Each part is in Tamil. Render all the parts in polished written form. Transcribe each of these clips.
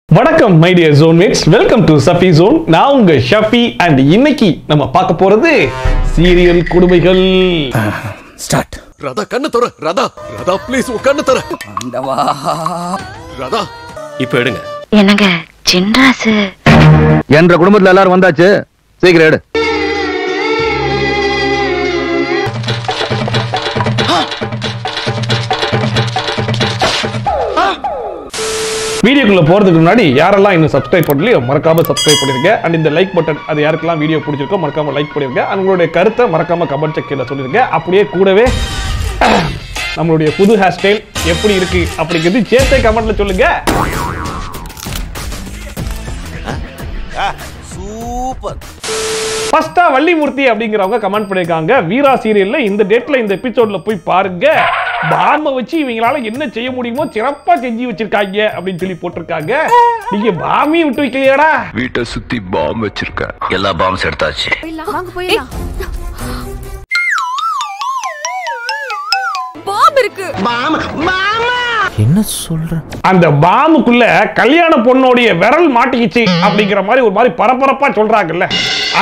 வணக்கம் my dear zone mates, welcome to Safi zone. நான் உங்க ஷஃபி அண்ட் இன்னைக்கு நம்ம பார்க்க போறது சீரியல் கொடுமைகள். ஸ்டார்ட். ராதா கண்ணு தர. ராதா ராதா ப்ளீஸ் உன் கண்ணு தர. ஆண்டவா. ராதா இப்போ எடுங்க. என்னங்க சின்ராசு என்ற குடும்பத்துல எல்லாரும் வந்தாச்சு, சீக்கிரம் எடு. வீடியோக்குள்ள போறதுக்கு முன்னாடி யாரெல்லாம் இன்னும் சப்ஸ்கிரைப் பண்ணலையோ மறக்காம சப்ஸ்கிரைப் பண்ணிருங்க. அண்ட் இந்த லைக் பட்டன் அது யாருக்கெல்லாம் வீடியோ பிடிச்சிருக்கோ மறக்காம லைக் பண்ணிருங்க. உங்களுடைய கருத்தை மறக்காம கமெண்ட் செக்ஷன்ல சொல்லிருங்க. அப்படியே கூடவே நம்மளுடைய புது ஹேர் ஸ்டைல் எப்படி இருக்கு அப்படிங்கிறது சேர்த்தே கமெண்ட்ல சொல்லுங்க. சூப்பர். ஃபர்ஸ்டா வள்ளிமூர்த்தி அப்படிங்கிறவங்க கமெண்ட் பண்ணிருக்காங்க, வீரா சீரியல்ல இந்த டேட்ல இந்த எபிசோட்ல போய் பாருங்க, பாம்ப வச்சு இவங்களால என்ன செய்ய முடியுமோ சிறப்பா செஞ்சு வச்சிருக்காங்க அப்படின்னு சொல்லி போட்டிருக்காங்க. நீங்க பாம்பி விட்டு வைக்கலையாடா? வீட்டை சுத்தி பாம்பு வச்சிருக்க. எல்லா பாம்ஸ் எடுத்தாச்சு. வாங்க போயிடலாம். பாம்பு இருக்கு. என்ன சொல்ற? அந்த பாம்புக்குள்ள கல்யாண பொண்ணோடைய விரல் மாட்டிக்கிச்சு அப்படிங்கிற மாதிரி ஒரு மாதிரி பரபரப்பா சொல்றாங்கல்ல,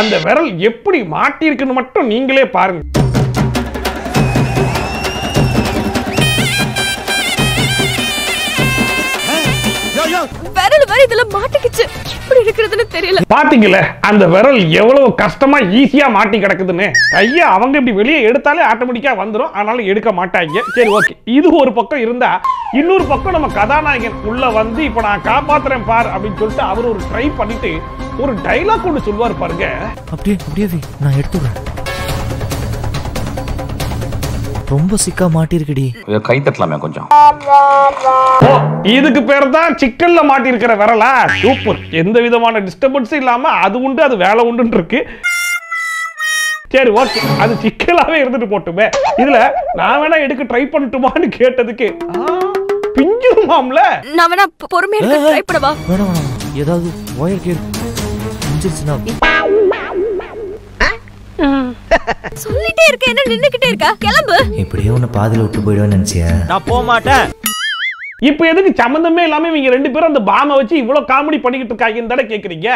அந்த விரல் எப்படி மாட்டி இருக்குன்னு மட்டும் நீங்களே பாருங்க. விரல் வரை இதுல மாட்டிக்கிச்சு. எப்படி இருக்கிறதுன்னு தெரியல. பாத்தீங்கல்ல அந்த விரல் எவ்வளவு கஷ்டமா ஈஸியா மாட்டி கிடக்குதுன்னு. கைய அவங்க இப்படி வெளியே எடுத்தாலே ஆட்டோமேட்டிக்கா வந்துடும், ஆனாலும் எடுக்க மாட்டாங்க. சரி ஓகே, இது ஒரு பக்கம் இருந்தா இன்னொரு பக்கம் நம்ம கதாநாயகன் உள்ள வந்து இப்ப நான் காப்பாத்துறேன் பார் அப்படின்னு சொல்லிட்டு அவர் ஒரு ட்ரை பண்ணிட்டு ஒரு டைலாக் ஒன்று சொல்லுவார் பாருங்க. அப்படியே நான் எடுத்துறேன். ரொம்ப சிக்கா மாட்டிருக்குடி. கை தட்டலாமே கொஞ்சம். ஓ, இதுக்கு பேர் தான் சிக்கல்ல மாட்டி இருக்கிற விரலா? சூப்பர். எந்த விதமான டிஸ்டர்பன்ஸும் இல்லாம அது உண்டு அது வேலை உண்டு இருக்கு. சரி ஓகே, அது சிக்கலாவே இருந்துட்டு போட்டுமே. இதுல நான் வேணா எடுக்க ட்ரை பண்ணட்டுமான்னு கேட்டதுக்கு பிஞ்சிருமாம்ல. நான் வேணா பொறுமையா இருக்க ட்ரை பண்ணவா? வேணாம், ஏதாவது ஒயர் கேர் இன்ஜின்ஸ்னா. சொல்லிட்டே இருக்க, என்ன நின்னுக்கிட்டே இருக்க? கிளம்பு. இப்படியே உன்னை பாதியில விட்டு போயிடுவேன்னு நினைச்சியா? நான் போக மாட்டேன். இப்ப எதுக்கு சம்பந்தமே இல்லாம இவங்க ரெண்டு பேரும் அந்த பாமை வச்சு இவ்வளவு காமெடி பண்ணிக்கிட்டு இருக்காங்கன்னு தானே கேக்குறீங்க?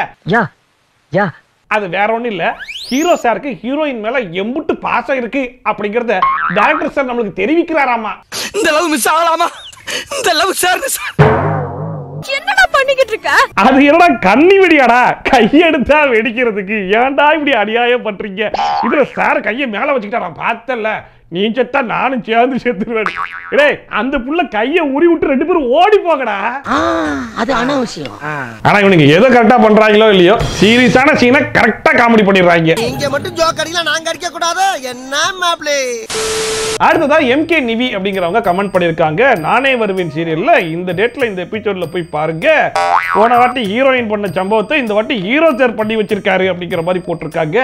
யா அது வேற ஒண்ணும் இல்ல, ஹீரோ சாருக்கு ஹீரோயின் மேல எம்புட்டு பாசம் இருக்கு அப்படிங்கறத டைரக்டர் சார் நம்மளுக்கு தெரிவிக்கிறாராமா. இந்த லவ் மிஸ் ஆகலாமா? இந்த லவ் சார் என்னடா பண்ணிக்கிட்டு இருக்க? அது என்னடா கண்ணி வெடியாடா? கையெடுத்தா வெடிக்கிறதுக்கு ஏன்டா இப்படி அநியாயம் பண்றீங்க? இதுல சார் கையை மேல வச்சுக்கிட்டா நான் பார்த்தல, நீ செத்தா நானும் சேர்ந்து செத்துருவேன். டேய், அந்த புள்ள கையை உரி விட்டு ரெண்டு பேரும் ஓடி போகடா. அது அனாவசியம். ஆனா இவனுங்க ஏதோ கரெக்டா பண்றாங்களோ இல்லையோ, சீரியஸான சீனை கரெக்டா காமெடி பண்ணிடுறாங்க. இங்க மட்டும் ஜோக் அடிக்கலாம், நாங்க அடிக்க கூடாது. என்ன மாப்ளே? அடுத்ததா எம்கே நிவி அப்படிங்கிறவங்க கமெண்ட் பண்ணிருக்காங்க, நானே வருவேன் சீரியல்ல இந்த டேட்ல இந்த எபிசோட்ல போய் பாருங்க, போன வாட்டி ஹீரோயின் பண்ண சம்பவத்தை இந்த வாட்டி ஹீரோ சார் பண்ணி வச்சிருக்காரு அப்படிங்கிற மாதிரி போட்டிருக்காங்க.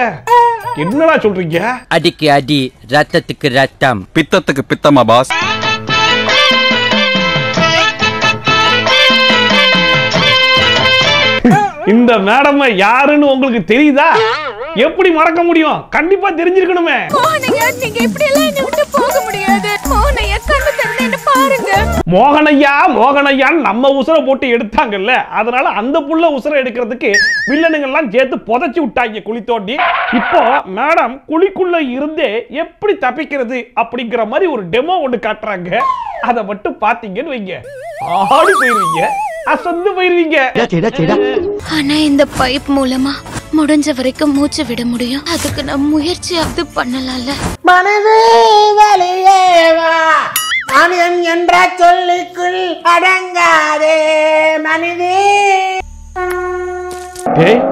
என்னடா சொல்றீங்க? அடிக்கு அடி, ரத்தத்துக்கு ரத்தம், பித்தத்துக்கு பித்தமா பாஸ். இந்த மேடம் யாருன்னு உங்களுக்கு தெரியுதா? எப்படி மறக்க முடியும்? கண்டிப்பா தெரிஞ்சிருக்கணுமே. நீங்க இப்படி எல்லாம் என்ன விட்டு போக முடியாது. மோகனையா, கண்ணு திறந்து என்ன பாருங்க. மோகனையான்னு நம்ம உசுரை போட்டு எடுத்தாங்கல்ல, அதனால அந்த புள்ள உசுரை எடுக்கிறதுக்கு வில்லனுங்கெல்லாம் சேர்த்து புதைச்சு விட்டாங்க குழி தோண்டி. இப்போ மேடம் குழிக்குள்ள இருந்தே எப்படி தப்பிக்கிறது அப்படிங்கிற மாதிரி ஒரு டெமோ ஒன்று காட்டுறாங்க. அதை மட்டும் பாத்தீங்கன்னு வைங்க, ஆடி போயிருவீங்க, அசந்து போயிருவீங்க. ஆனா இந்த பைப் மூலமா முடிஞ்ச வரைக்கும் மூச்சு விட முடியும். அதுக்கு நான் முயற்சியாவது பண்ணலாம்ல. மனது வலியேவா அணியன் என்ற சொல்லுக்குள் அடங்காதே மனிதே. ஏய்,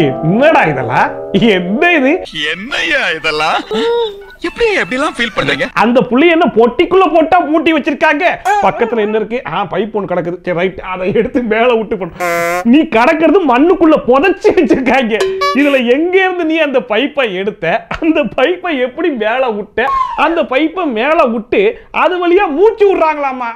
என்னடா இதெல்லாம்? என்ன இது? என்னையா இதெல்லாம்? எப்படிலாம் ஃபீல் பண்றீங்க? அந்த புள்ளி என்ன பொட்டிக்குள்ள போட்டா மூட்டி வச்சிருக்காங்க. பக்கத்துல என்ன இருக்கு? பைப் ஒன்று கிடக்குது. சரி ரைட், அதை எடுத்து மேல விட்டு போடு. நீ கடக்கிறது மண்ணுக்குள்ள புதைச்சு வச்சிருக்காங்க. இதுல எங்க இருந்து நீ அந்த பைப்பை எடுத்த? அந்த பைப்பை எப்படி மேல விட்ட? அந்த பைப்பை மேல விட்டு அது வழியா மூச்சு விடுறாங்களாமா.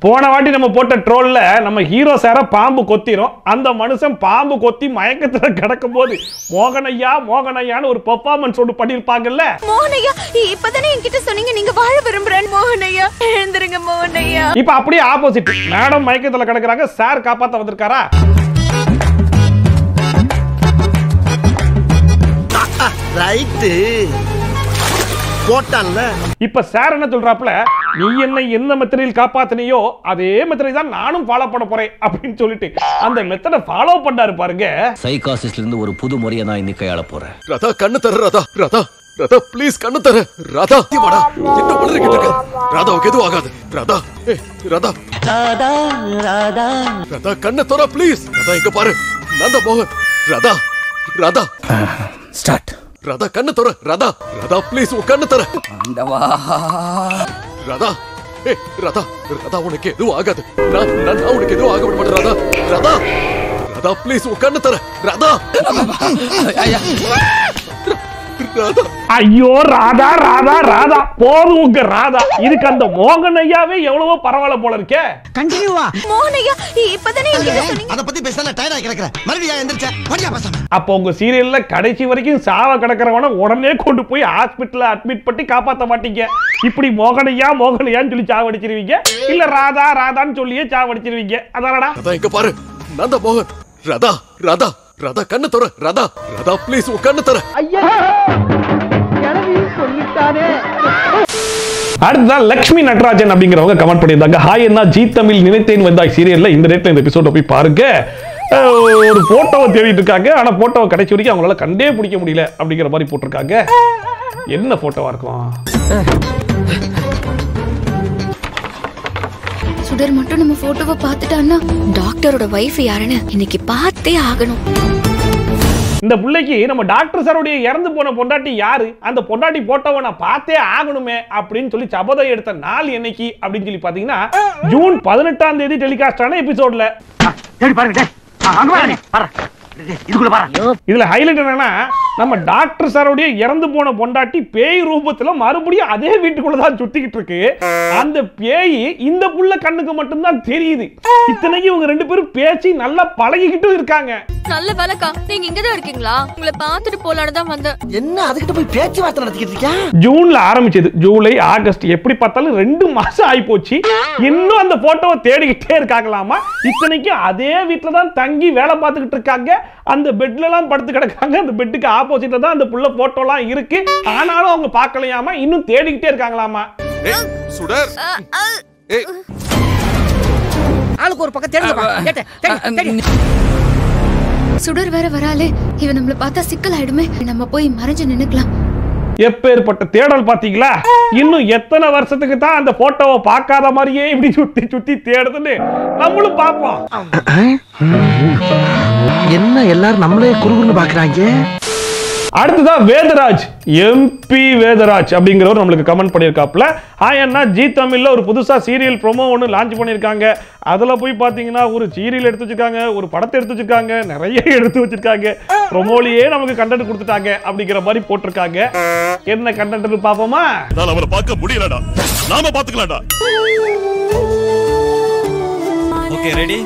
போன வாட்டி நம்ம போட்ட ட்ரோல்ல நம்ம ஹீரோ சார பாம்பு கொத்திரும். அந்த மனுஷன் பாம்பு கொத்தி மயக்கத்துல கிடக்கும் போது மோகனையான்னு ஒரு பெர்ஃபார்மன்ஸ் ஒன்று பண்ணிருப்பாங்கல்ல. மோகனையா இப்பதானே என்கிட்ட சொன்னீங்க நீங்க வாழ விரும்புறேன். மோகனையா எழுந்திருங்க மோகனையா. இப்ப அப்படியே ஆப்போசிட், மேடம் மயக்கத்துல கிடக்குறாங்க, சார் காப்பாத்த வந்திருக்காரா? ரைட்டு போட்டான்ல. இப்ப சார் என்ன சொல்றாப்ல, நீ என்ன எந்த மெத்தடில் காப்பாத்தினியோ அதே மெத்தடை தான் நானும் ஃபாலோ பண்ண போறேன் அப்படின்னு சொல்லிட்டு அந்த மெத்தடை ஃபாலோ பண்ணாரு பாருங்க. சைக்காசிஸ்ட்ல இருந்து ஒரு புது முறையை நான் இன்னைக்கு கையாள போறேன். ராதா கண்ணு தர ராதா. ராதா ராதா ப்ளீஸ் கண்ணு தர ராதா. வாடா என்ன பண்றீங்க இருக்க? ராதாவுக்கு எதுவும் ஆகாது. ராதா ராதா ராதா ராதா ராதா கண்ணு தர ப்ளீஸ். ராதா இங்க பாரு, நான் தான் மோகன். ராதா ராதா ஸ்டார்ட். ராதா கண்ணு தர ராதா. ராதா ப்ளீஸ் உன் கண்ணு தர. ராதா ராதா ராதா உனக்கு எதுவும் ஆகாது. நான் உனக்கு எதுவும் ஆக விட மாட்டேன். ராதா ராதா ராதா ப்ளீஸ் உன் கண்ணு தர. ராதா ஐயோ ராதா ராதா ராதா போதும் உங்க ராதா. இதுக்கு அந்த மோகன் ஐயாவே எவ்வளவோ பரவாயில்ல போல இருக்கே. கண்டினியூவா மோகன் ஐயா இப்பதானே என்கிட்ட சொன்னீங்க. அத பத்தி பேசல டயர்டா கிடக்குற. மறுபடியும் எந்திரச்ச மரியா பேசாம. அப்போ உங்க சீரியல்ல கடைசி வரைக்கும் சாவ கிடக்கிறவன உடனே கொண்டு போய் ஹாஸ்பிடல்ல அட்மிட் பண்ணி காப்பாத்த மாட்டீங்க. இப்படி மோகன் ஐயான்னு சொல்லி சாவடிச்சிருவீங்க, இல்ல ராதா ராதான்னு சொல்லியே சாவடிச்சிருவீங்க. அதானடா. ராதா இங்க பாரு, நான் தான் மோகன். ராதா ராதா ராதா கண்ணு தர. ராதா ராதா ப்ளீஸ் உன் கண்ணு தர. அடுத்ததான் லட்சுமி நடராஜன் அப்படிங்கிறவங்க கமெண்ட் பண்ணியிருந்தாங்க. ஹாய் என்ன ஜி தமிழ் நினைத்தேன் வந்தாய் சீரியல்ல இந்த ரேட்ல இந்த எபிசோட போய் பாருங்க. ஒரு போட்டோவை தேடிட்டு இருக்காங்க, ஆனா போட்டோவை கடைசி வரைக்கும் அவங்களால கண்டே பிடிக்க முடியல அப்படிங்கிற மாதிரி போட்டிருக்காங்க. என்ன போட்டோவா இருக்கும்? சுடர் மட்டும் நம்ம போட்டோவை பார்த்துட்டான்னா டாக்டரோட வைஃப் யாருன்னு இன்னைக்கு பார்த்தே ஆகணும். இந்த பிள்ளைக்கு நம்ம டாக்டர் சாருடைய இறந்து போன பொண்டாட்டி யாரு, அந்த பொண்டாட்டி போட்டோவை நான் பார்த்தே ஆகணுமே அப்படின்னு சொல்லி சபதம் எடுத்த நாள் என்னைக்கு அப்படின்னு சொல்லி பாத்தீங்கன்னா ஜூன் 18ஆம் தேதி டெலிகாஸ்ட் ஆன எபிசோட்ல. இதுல ஹைலைட் என்னன்னா, நம்ம டாக்டர் சாருடைய இறந்து போன பொண்டாட்டி பேய் ரூபத்துல மறுபடியும் அதே வீட்டுக்குள்ளதான் சுத்திக்கிட்டு இருக்கு. அந்த பேய் இந்த புள்ள கண்ணுக்கு மட்டும்தான் தெரியுது. இத்தனைக்கு இவங்க ரெண்டு பேரும் பேசி நல்லா பழகிக்கிட்டு இருக்காங்க. நல்ல வேலைக்கா நீங்க இங்கதான் இருக்கீங்களா? உங்களை பார்த்துட்டு போலான்னு தான் வந்தேன். என்ன அதுக்கிட்ட போய் பேச்சுவார்த்தை நடத்திக்கிட்டு இருக்கியா? ஜூன்ல ஆரம்பிச்சது, ஜூலை ஆகஸ்ட் எப்படி பார்த்தாலும் 2 மாசம் ஆகி போச்சு. இன்னும் அந்த போட்டோவை தேடிக்கிட்டே இருக்காங்களாமா. இத்தனைக்கு அதே வீட்டுல தான் தங்கி வேலை பார்த்துக்கிட்டு இருக்காங்க. அந்த பெட்ல எல்லாம் படுத்து கிடக்காங்க. அந்த பெட்டுக்கு ஆப்போசிட்ல தான் அந்த புள்ள போட்டோலாம் இருக்கு. ஆனாலும் அவங்க பார்க்கலையாமா, இன்னும் தேடிக்கிட்டே இருக்காங்களாமா. சுடர் ஆளுக்கு ஒரு பக்கம் தேடுங்க. சுடர் வேற வராலே, இவன் நம்மள பார்த்தா சிக்கல் ஆயிடுமே. நம்ம போய் மறைஞ்சு நின்னுக்கலாம். எப்பேற்பட்ட தேடல் பாத்தீங்களா? இன்னும் எத்தனை வருஷத்துக்கு தான் அந்த போட்டோவை பார்க்காத மாதிரியே இப்படி சுத்தி சுத்தி தேடுதுன்னு நம்மளும் பார்ப்போம். என்ன எல்லாரும் நம்மளே குறுகுறுன்னு பாக்குறாங்க. அடுத்ததான் வேதராஜ், எம்பி வேதராஜ் அப்படிங்கிறவர் நம்மளுக்கு கமெண்ட் பண்ணியிருக்காப்ல. ஆயன்னா ஜி தமிழ்ல ஒரு புதுசா சீரியல் ப்ரோமோ ஒன்று லான்ச் பண்ணியிருக்காங்க. அதில் போய் பார்த்தீங்கன்னா ஒரு சீரியல் எடுத்து வச்சிருக்காங்க, ஒரு படத்தை எடுத்து வச்சிருக்காங்க, நிறைய எடுத்து வச்சிருக்காங்க. ப்ரோமோலியே நமக்கு கண்டென்ட் கொடுத்துட்டாங்க அப்படிங்கிற மாதிரி போட்டிருக்காங்க. என்ன கண்டென்ட்னு பார்ப்போமா? அவரை பார்க்க முடியலடா, நாம பார்த்துக்கலாம்டா. Okay ready?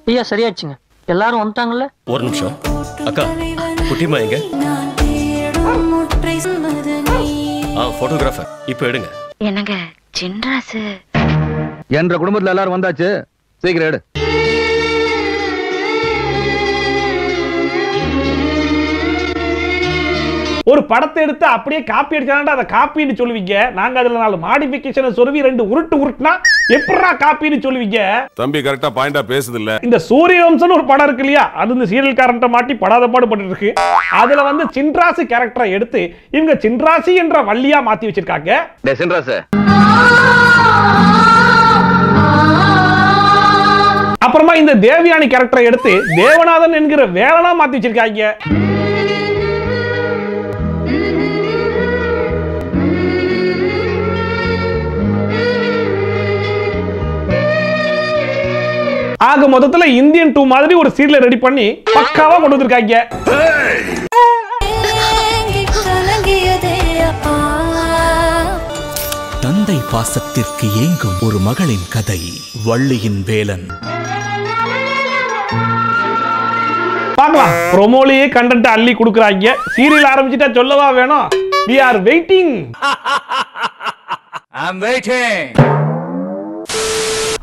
ஐயா சரியாச்சுங்க, எல்லாரும் வந்துட்டாங்கல்ல. ஒரு நிமிஷம் அக்கா, குட்டிமா எங்க? போட்டோகிராஃபர் இப்ப எடுங்க. என்னங்க சின்ராசு என்ற குடும்பத்துல எல்லாரும் வந்தாச்சு, சீக்கிரம் எடு. ஒரு படத்தை எடுத்து அப்படியே காப்பி அடிச்சாண்டா அதை காப்பின்னு சொல்லுவீங்க. நாங்க அதுல 4 மாடிஃபிகேஷனை சொருவி 2 உருட்டுனா எப்படா காப்பின்னு சொல்லுவீங்க? தம்பி கரெக்டா பாயிண்டா பேசுது இல்ல. இந்த சூரியவம்சன் ஒரு படம் இருக்கு இல்லையா, அது இந்த சீரியல் காரன்ட்ட மாட்டி படாத பாடுபட்டு இருக்கு. அதுல வந்து சின்ராசு கேரக்டரை எடுத்து இவங்க சின்ராசி என்ற வள்ளியா மாத்தி வச்சிருக்காங்க. அப்புறமா இந்த தேவயானி கேரக்டரை எடுத்து தேவநாதன் என்கிற வேலனா மாத்தி வச்சிருக்காங்க. ஆக மொத்தத்துல இந்தியன் 2 மாதிரி ஒரு சீரியல் ரெடி பண்ணி பக்காவா கொண்டு வந்திருக்காங்க. தந்தை தாய் பாசத்திற்கு ஏங்கும் ஒரு மகளின் கதை வள்ளியின் வேலன். பார்க்கலாம், ப்ரோமோலயே கண்டென்ட் அள்ளி கொடுக்குறாங்க. சீரியல் ஆரம்பிச்சிட்டா சொல்லவா வேணும்? We are waiting. I'm waiting.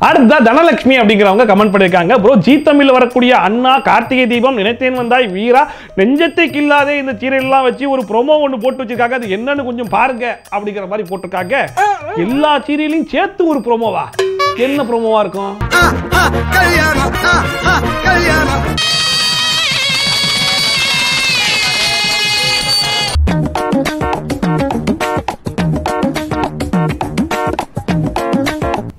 அடுத்த தனலட்சுமி அப்படிங்கிறவங்க கமெண்ட் பண்ணிருக்காங்க. ப்ரோ, ஜி தமிழ்ல வரக்கூடிய அண்ணா, கார்த்திகை தீபம், நினைத்தேன் வந்தாய், வீரா, நெஞ்சத்தை கில்லாதே இந்த சீரியல்லாம் வச்சு ஒரு ப்ரோமோ ஒன்று போட்டு வச்சிருக்காங்க. அது என்னன்னு கொஞ்சம் பாருங்க அப்படிங்கிற மாதிரி போட்டிருக்காங்க. எல்லா சீரியலையும் சேர்த்து ஒரு ப்ரோமோவா? என்ன ப்ரோமோவா இருக்கும்?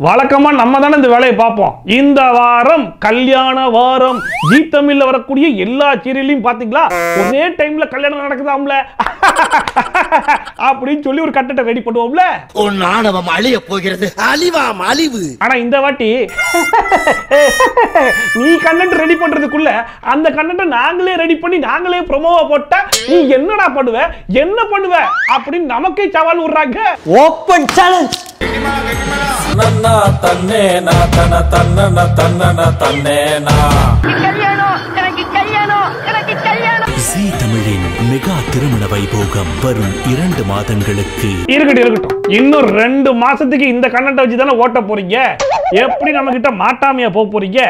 வழக்கமா நம்ம தானே இந்த வேலையை பார்ப்போம். இந்த வாரம் கல்யாண வாரம். ஜி தமிழ்ல வரக்கூடிய எல்லா சீரியலையும் பாத்தீங்களா, ஒரே டைம்ல கல்யாணம் நடக்குதாம்ல அப்படின்னு சொல்லி ஒரு கட்டத்தை ரெடி பண்ணுவோம்ல. உன் ஆணவம் அழிய போகிறது. அழிவாம் அழிவு. ஆனா இந்த வாட்டி நீ கண்டென்ட் ரெடி பண்றதுக்குள்ள அந்த கண்டென்ட் நாங்களே ரெடி பண்ணி நாங்களே ப்ரோமோவா போட்டா நீ என்னடா பண்ணுவ, என்ன பண்ணுவ அப்படின்னு நமக்கே சவால் விடுறாங்க. Open challenge. நன்னா தன்னே நா தன தன்னன தன்னன தன்னே நா. ஜீ தமிழின் மெகா திருமண வைபோகம் வரும் 2 மாதங்களுக்கு. இருக்கட்டும், இன்னும் 2 மாசத்துக்கு இந்த கண்டென்ட் வச்சு தானே ஓட்ட போறீங்க. எப்படி நம்ம கிட்ட மாட்டாமையா போக போறீங்க?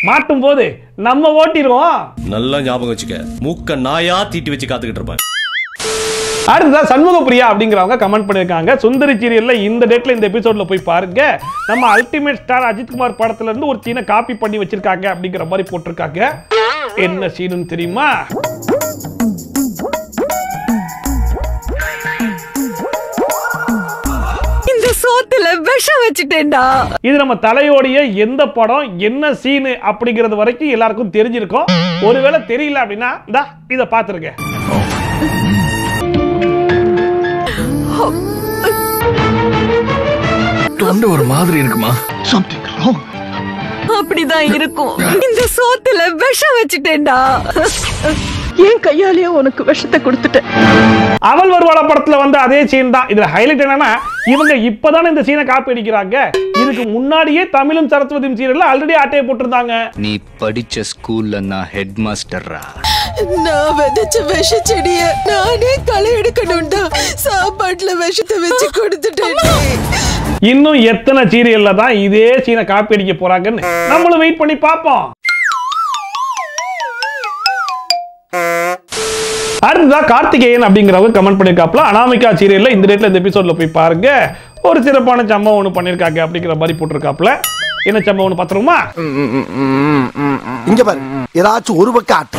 மாட்டும் போது நம்ம ஓட்டிடுவோம். நல்லா ஞாபகம் வச்சுக்க, மூக்க நாயா தீட்டி வச்சு காத்துக்கிட்டு இருப்பேன். அடுத்ததா சண்முக பிரியா அப்படிங்கிறவங்க கமெண்ட் பண்ணிருக்காங்க. சுந்தரி சீரியல்ல இந்த டேட்ல இந்த எபிசோட்ல போய் பாருங்க. நம்ம அல்டிமேட் ஸ்டார் அஜித்குமார் படத்துல இருந்து ஒரு சீனை காப்பி பண்ணி வச்சிருக்காங்க அப்படிங்கிற மாதிரி போட்டிருக்காங்க. என்ன சீன் தெரியுமா? இந்த சோத்துல விஷம் வச்சிட்டேன்டா. இது நம்ம தலையோடைய எந்த படம், என்ன சீன் அப்படிங்கிறது வரைக்கும் எல்லாருக்கும் தெரிஞ்சிருக்கும். ஒருவேளை தெரியல அப்படின்னா இத பாத்துருங்க. தொண்டை ஒரு மாதிரி இருக்குமா? Something wrong. அப்படிதான் இருக்கும். இந்த சோத்துல விஷம் வச்சிட்டேன்டா. என் கையாலேயே உனக்கு விஷத்தை கொடுத்துட்டேன். அவள் வருவாளா படத்துல வந்து அதே சீன் தான். இதுல ஹைலைட் என்னன்னா, இவங்க இப்பதானே இந்த சீனை காப்பி அடிக்கிறாங்க. இதுக்கு முன்னாடியே தமிழும் சரஸ்வதியும் சீரியல்ல ஆல்ரெடி ஆட்டையை போட்டிருந்தாங்க. நீ படிச்ச ஸ்கூல்ல நான் ஹெட் மாஸ்டர்ரா. நான் விதைச்ச விஷ செடிய நானே களை எடுக்கணும்டா. சாப்பாட்டுல விஷத்தை வச்சு கொடுத்துட்டேன். இன்னும் எத்தனை சீரியல்ல தான் இதே சீனை காப்பி அடிக்க போறாங்கன்னு நம்மளும் வெயிட் பண்ணி பார்ப்போம். அடுத்ததா கார்த்திகேயன் அப்படிங்கிறவங்க கமெண்ட் பண்ணிருக்காப்ல. அனாமிகா சீரியல்ல இந்த டேட்ல இந்த எபிசோட்ல போய் பாருங்க. ஒரு சிறப்பான சம்பவம் ஒன்று பண்ணிருக்காங்க அப்படிங்கிற மாதிரி போட்டிருக்காப்ல. என்ன சம்பவம் ஒன்று பாத்துருமா? இங்க பாரு, ஏதாச்சும் ஒரு பக்கம்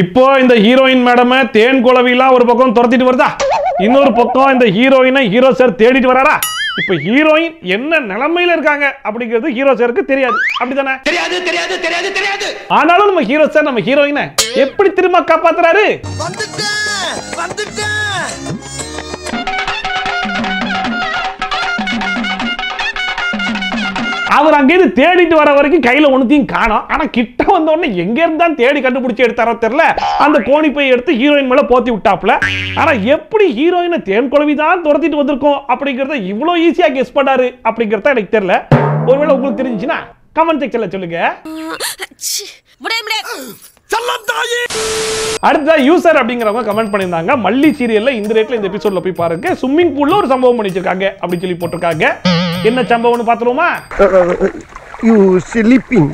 இப்போ இந்த ஹீரோயின் மேடம் தேன் குளவிலாம் ஒரு பக்கம் துரத்திட்டு வருதா, இன்னொரு பக்கம் இந்த ஹீரோயினை ஹீரோ சார் தேடிட்டு வராரா. இப்ப ஹீரோயின் என்ன நிலைமையில இருக்காங்க அப்படிங்கிறது ஹீரோ சாருக்கு தெரியாது. அப்படிதானே? தெரியாது. ஆனாலும் நம்ம ஹீரோ சார் நம்ம ஹீரோயினை எப்படி திரும்ப காப்பாத்துறாரு? அவர் அங்கேயிருந்து தேடிட்டு வர வரைக்கும் கையில ஒண்ணுத்தையும் காணோம். ஆனா கிட்ட வந்த உடனே எங்க இருந்தான் தேடி கண்டுபிடிச்சு எடுத்தாரோ தெரியல, அந்த கோணி பை எடுத்து ஹீரோயின் மேல போத்தி விட்டாப்ல. ஆனா எப்படி ஹீரோயினை தேன் குளவிதான் துரத்திட்டு வந்திருக்கோம் அப்படிங்கறத இவ்வளவு ஈஸியா கெஸ் பண்ணாரு அப்படிங்கறத எனக்கு தெரியல. ஒருவேளை உங்களுக்கு தெரிஞ்சுச்சுன்னா கமெண்ட் செக்ஷன்ல சொல்லுங்க. அடுத்த யூசர் அப்படிங்கிறவங்க கமெண்ட் பண்ணியிருந்தாங்க. மல்லி சீரியல்ல இந்த ரேட்ல இந்த எபிசோட்ல போய் பாருங்க. ஸ்விம்மிங் பூல்ல ஒரு சம்பவம் பண்ணிச்சிருக்காங்க அப்படின்னு சொல்லி போட்டிருக்காங்க. என்ன சம்பவம்னு பாத்துருவோமா? You sleeping.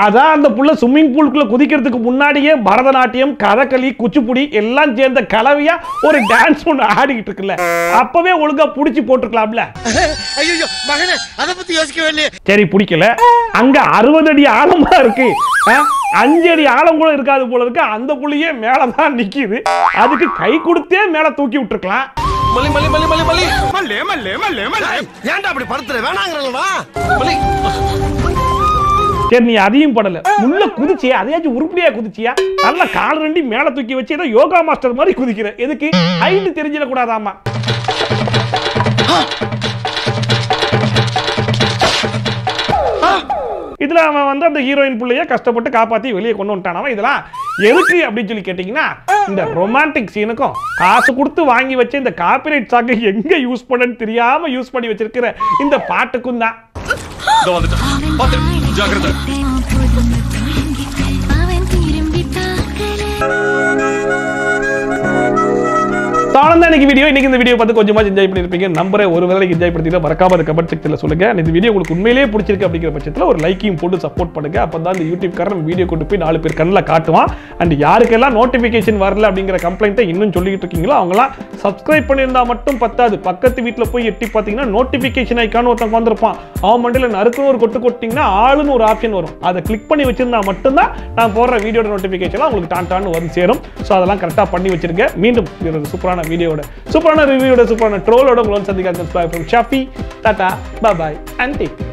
அதான் அந்த புள்ள ஸ்விம்மிங் பூலுக்குள்ள குதிக்கிறதுக்கு முன்னாடியே பரதநாட்டியம், கதகளி, குச்சிப்புடி எல்லாம் சேர்ந்த கலவையா ஒரு டான்ஸ் ஒன்று ஆடிக்கிட்டு இருக்குல்ல, அப்பவே ஒழுங்கா புடிச்சு போட்டுக்கலாம்ல. ஐயோ மகனே, அத பத்தி யோசிக்கவே இல்லையே. சரி, பிடிக்கல. அங்க 60 அடி ஆழமா இருக்கு, 5 அடி ஆழம் கூட இருக்காது போல இருக்கு. அந்த புள்ளியே மேலதான் நிக்குது. அதுக்கு கை கொடுத்தே மேல தூக்கி விட்டுருக்கலாம். மலி மலி மலி மலி மலி மல்லே மல்லே மல்லே மல்லே. ஏன்டா அப்படி படுத்துற? வேணாங்கறலடா. மலி சரி நீ அதையும் படல, உள்ள குதிச்சியா, அதையாச்சும் உருப்படியா குதிச்சியா? நல்ல கால் ரெண்டி மேல தூக்கி வச்சு ஏதோ யோகா மாஸ்டர் மாதிரி குதிக்கிற. எதுக்கு? ஹைட் தெரிஞ்சிட கூடாதாமா. இதுல அவன் வந்து அந்த ஹீரோயின் புள்ளைய கஷ்டப்பட்டு காப்பாத்தி வெளியே கொண்டு வந்துட்டான். இதெல்லாம் எதுக்கு அப்படின்னு சொல்லி கேட்டீங்கன்னா, இந்த ரொமான்டிக் சீனுக்கும் காசு கொடுத்து வாங்கி வச்ச இந்த காப்பிரைட் சாங்க எங்க யூஸ் பண்ணன்னு தெரியாம யூஸ் பண்ணி வச்சிருக்கிற இந்த பாட்டுக்கும் தான். இன்னைக்கு வீடியோ, இன்னைக்கு இந்த வீடியோ பார்த்து கொஞ்சமா என்ஜாய் பண்ணிருப்பீங்க நம்புறேன். ஒரு வேளை என்ஜாய் பண்ணிட்டீங்கன்னா மறக்காம அந்த கமெண்ட் செக்ஷன்ல சொல்லுங்க. இந்த வீடியோ உங்களுக்கு உண்மையிலேயே பிடிச்சிருக்கு அப்படிங்கிற பட்சத்தில் ஒரு லைக்கையும் போட்டு சப்போர்ட் பண்ணுங்க. அப்பதான் இந்த யூடியூப் காரன் வீடியோ கொண்டு போய் 4 பேர் கண்ணில் காட்டுவான். அண்ட் யாருக்கெல்லாம் நோட்டிபிகேஷன் வரல அப்படிங்கிற கம்ப்ளைண்ட்டை இன்னும் சொல்லிட்டு இருக்கீங்களோ அவங்களாம் சப்ஸ்கிரைப் பண்ணியிருந்தா மட்டும் பத்தாது, பக்கத்து வீட்டில் போய் எட்டி பார்த்தீங்கன்னா நோட்டிபிகேஷன் ஐக்கான ஒருத்தன் வந்திருப்பான். அவன் மண்டியில் நறுக்குன்னு ஒரு கொட்டு கொட்டிங்கன்னா ஆளுன்னு ஒரு ஆப்ஷன் வரும். அதை கிளிக் பண்ணி வச்சிருந்தா மட்டும்தான் நான் போடுற வீடியோட நோட்டிபிகேஷன் உங்களுக்கு டான்னு வந்து சேரும். ஸோ அதெல்லாம் கரெக்டாக பண்ணி வச்சிருங்க. மீண்டும் ஒரு சூப்பரான வீடியோட, சூப்பரான ரிவ்யூட, சூப்பரான ட்ரோலோட உங்களை சந்திக்க Shafi. Tata, bye bye and take.